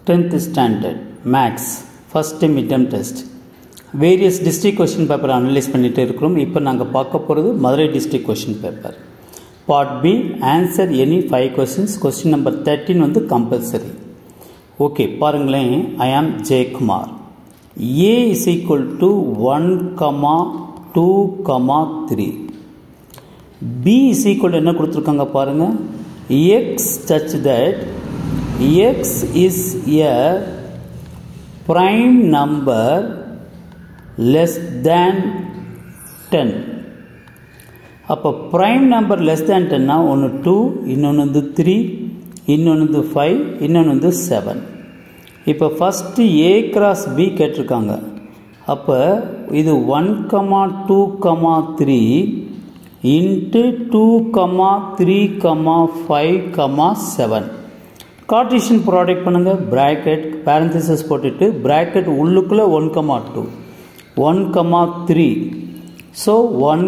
10th standard maths first midterm test various district question paper analyze பண்ணிட்டு இருக்கோம். இப்போ நாங்க பார்க்க போறது Madurai district question paper part B answer any 5 questions. question number 13 வந்து compulsory. ஓகே பாருங்களேன். I am J Kumar. A is equal to 1, 2, 3. B is equal to என்ன கொடுத்திருக்காங்க பாருங்க. X such that X is a prime number less than 10. அப்போ prime number less than 10 னா ஒன்று 2, இன்னொன்று வந்து 3, இன்னொன்று வந்து 5, இன்னொன்று வந்து 7. இப்போ ஃபஸ்ட்டு A cross B கேட்டிருக்காங்க. அப்போ இது 1, 2, 3 into 2, 3, 5, 7. Cartesian product பண்ணுங்க. bracket parenthesis போட்டுட்டு bracket உள்ளுக்குள்ள 1, 2, 1, 3. so 1,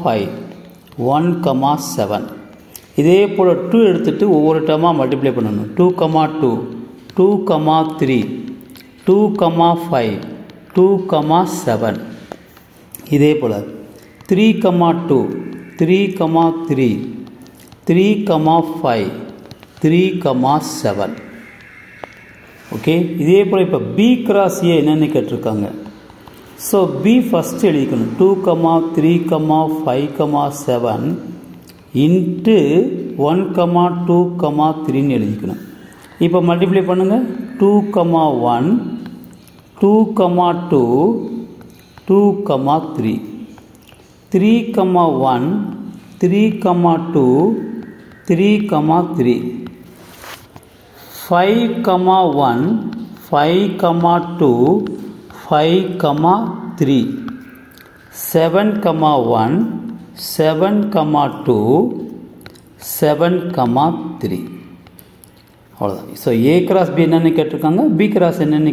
5, 1, 7. இதே போல 2 எடுத்துட்டு ஒவ்வொரு டேர்மா மல்டிப்ளை பண்ணணும். 2, 2, 2, 3, 2, 5, 2, 7. இதே போல 3, 2, 3, 3, 3, 5, 3, 7. ஓகே இதே போல இப்போ B cross A என்னன்னு கேட்டிருக்காங்க. ஸோ B ஃபஸ்ட் எழுதிக்கணும். 2, 3, 5, 7 இன்ட்டு 1, 2, 3ன்னு எழுதிக்கணும். இப்போ மல்டிப்ளை பண்ணுங்கள். 2, 1, 2, 2, 2, 3, 3, 1, 3, 2, 3, 3, 5, 1, 5, 2, 5, 3, 7, 1, 7, 2, 7, 3. அவ்வளோதான். ஸோ A cross B என்னென்னு கேட்டிருக்காங்க, B cross என்னென்னு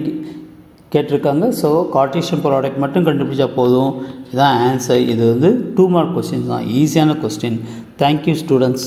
கேட்டிருக்காங்க. ஸோ கார்ட்டீசியன் ப்ராடக்ட் மட்டும் கண்டுபிடிச்சா போதும். இதுதான் ஆன்சர். இது வந்து 2 mark கொஸ்டின் தான், ஈஸியான கொஸ்டின். Thank you students.